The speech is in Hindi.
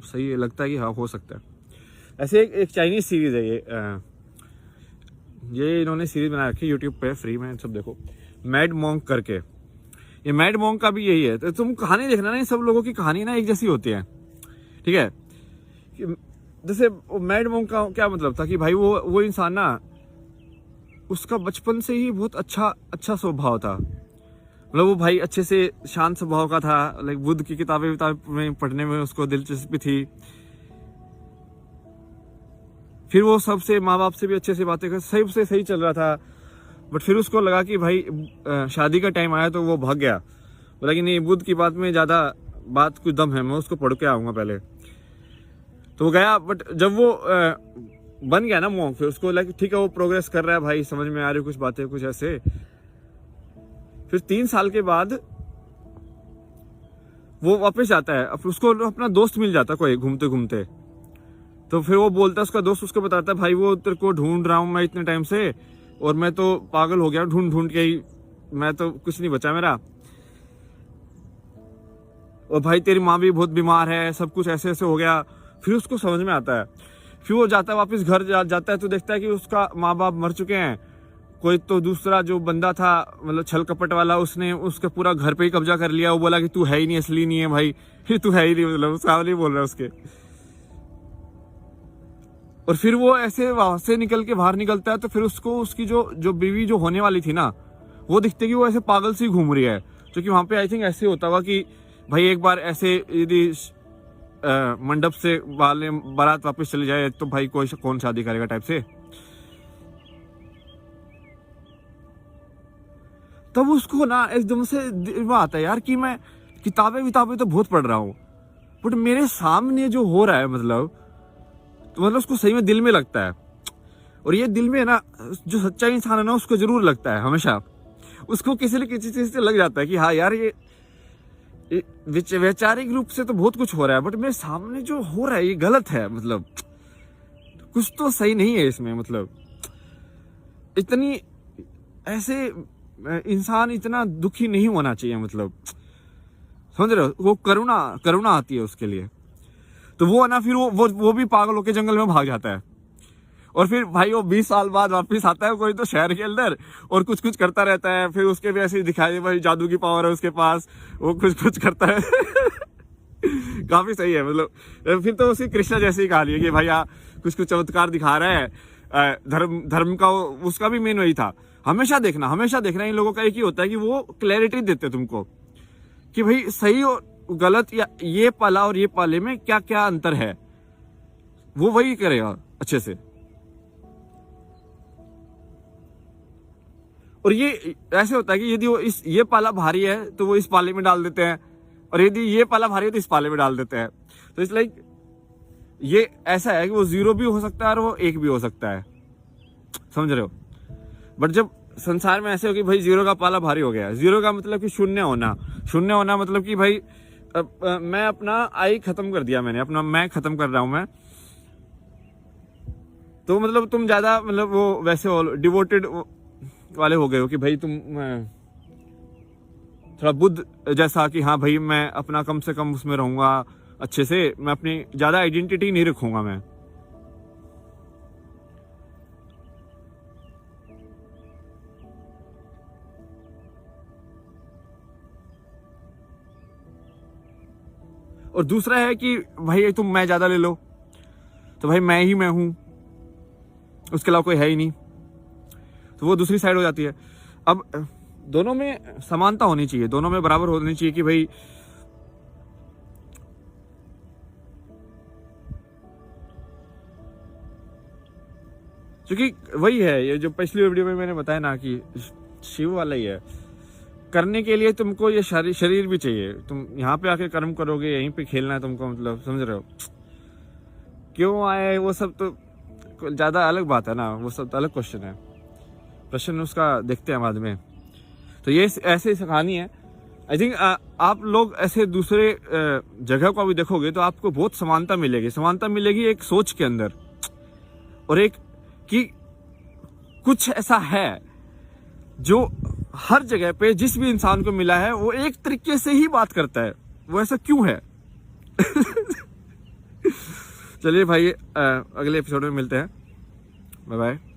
सही है, लगता है कि हाँ हो सकता है। ऐसे एक चाइनीज सीरीज है ये इन्होंने सीरीज बना रखी है यूट्यूब पे फ्री में, सब देखो, मैड मॉन्क करके। ये मैड मॉन्क का भी यही है। तो तुम कहानी देखना ना, इन सब लोगों की कहानी ना एक जैसी होती है, ठीक है। जैसे मैड मॉन्क का क्या मतलब था कि भाई वो इंसान ना, उसका बचपन से ही बहुत अच्छा स्वभाव था। मतलब वो भाई अच्छे से शांत स्वभाव का था। लाइक बुद्ध की किताबें में पढ़ने में उसको दिलचस्पी थी। फिर वो सबसे, माँ बाप से भी अच्छे से बातें कर, सही चल रहा था। बट फिर उसको लगा कि भाई शादी का टाइम आया तो वो भाग गया। बोला कि नहीं, बुद्ध की बात में ज़्यादा बात कुछ दम है, मैं उसको पढ़ के आऊँगा पहले। तो वो गया। बट जब वो बन गया ना मॉन्क, फिर उसको लगा ठीक है वो प्रोग्रेस कर रहा है भाई, समझ में आ रही कुछ बातें कुछ ऐसे। फिर 3 साल के बाद वो वापस आता है। अब उसको अपना दोस्त मिल जाता कोई घूमते घूमते। तो फिर वो बोलता है, उसका दोस्त उसको बताता है, भाई वो तेरे को ढूंढ रहा हूँ मैं इतने टाइम से, और मैं तो पागल हो गया ढूंढ के ही, मैं तो कुछ नहीं बचा मेरा। और भाई तेरी माँ भी बहुत बीमार है, सब कुछ ऐसे ऐसे हो गया। फिर उसको समझ में आता है। फिर वो जाता है वापस घर जाता है तो देखता है कि उसका माँ बाप मर चुके हैं। कोई तो दूसरा जो बंदा था, मतलब छल कपट वाला, उसने उसका पूरा घर पे ही कब्जा कर लिया। वो बोला कि तू है ही नहीं, असली नहीं है भाई, फिर तू है ही नहीं, मतलब सावली बोल रहा है उसके। और फिर वो ऐसे वहां से निकल के बाहर निकलता है तो फिर उसको उसकी जो बीवी जो होने वाली थी ना, वो दिखते कि वो ऐसे पागल सी घूम रही है। क्योंकि वहां पे आई थिंक ऐसे होता हुआ कि भाई एक बार ऐसे यदि मंडप से बारात वापस चली जाए तो भाई कौन शादी करेगा टाइप से। तब उसको ना एकदम से दिमाग आता है यार कि मैं किताबें तो बहुत पढ़ रहा हूँ, बट मेरे सामने जो हो रहा है मतलब उसको सही में दिल में लगता है। और ये दिल में ना, जो सच्चा इंसान है ना, उसको जरूर लगता है हमेशा। उसको किसी न किसी चीज से लग जाता है कि हाँ यार ये वैचारिक रूप से तो बहुत कुछ हो रहा है, बट मेरे सामने जो हो रहा है ये गलत है। मतलब कुछ तो सही नहीं है इसमें। मतलब इतनी ऐसे इंसान इतना दुखी नहीं होना चाहिए। मतलब समझ रहे हो, वो करुणा आती है उसके लिए। तो वो ना फिर वो भी पागल होके जंगल में भाग जाता है। और फिर भाई वो 20 साल बाद वापस आता है कोई तो शहर के अंदर, और कुछ करता रहता है। फिर उसके भी ऐसे दिखाई भाई जादू की पावर है उसके पास, वो कुछ करता है। काफी सही है। मतलब फिर तो उसकी कृष्णा जैसी कहानी है कि भाई कुछ चमत्कार दिखा रहा है। धर्म का उसका भी मेन वही था। हमेशा देखना इन लोगों का एक ही होता है कि वो क्लैरिटी देते तुमको कि भाई सही और गलत, या ये पाला और ये पाले में क्या क्या अंतर है, वो वही करेगा अच्छे से। और ये ऐसे होता है कि यदि वो ये पाला भारी है तो वो इस पाले में डाल देते हैं, और यदि ये पाला भारी है तो इस पाले में डाल देते हैं। तो इट्स लाइक ये ऐसा है कि वो 0 भी हो सकता है और वो 1 भी हो सकता है, समझ रहे हो। बट जब संसार में ऐसे हो कि भाई 0 का पाला भारी हो गया, 0 का मतलब कि शून्य होना मतलब कि भाई मैं अपना आई खत्म कर दिया, मैंने अपना मैं खत्म कर रहा हूं मैं। तो मतलब तुम ज्यादा मतलब वो वैसे डिवोटेड वाले हो गए हो कि भाई तुम थोड़ा बुद्ध जैसा कि हाँ भाई मैं अपना कम से कम उसमें रहूंगा अच्छे से, मैं अपनी ज्यादा आइडेंटिटी नहीं रखूंगा मैं। और दूसरा है कि भाई तुम मैं ज्यादा ले लो तो भाई मैं ही मैं हूं, उसके अलावा कोई है ही नहीं। तो वो दूसरी साइड हो जाती है। अब दोनों में समानता होनी चाहिए, दोनों में बराबर होनी चाहिए कि भाई क्योंकि वही है ये जो पिछली वीडियो में मैंने बताया ना कि शिव वाला ही है। करने के लिए तुमको ये शरीर भी चाहिए। तुम यहाँ पे आके कर्म करोगे, यहीं पे खेलना है तुमको, मतलब समझ रहे हो। क्यों आए वो सब तो ज्यादा अलग बात है ना, वो सब तो अलग क्वेश्चन है, प्रश्न उसका देखते हैं बाद में। तो ये ऐसे कहानी है। आई थिंक आप लोग ऐसे दूसरे जगह को भी देखोगे तो आपको बहुत समानता मिलेगी एक सोच के अंदर, और एक कि कुछ ऐसा है जो हर जगह पे जिस भी इंसान को मिला है वो एक तरीके से ही बात करता है। वो ऐसा क्यों है? चलिए भाई, अगले एपिसोड में मिलते हैं। Bye bye.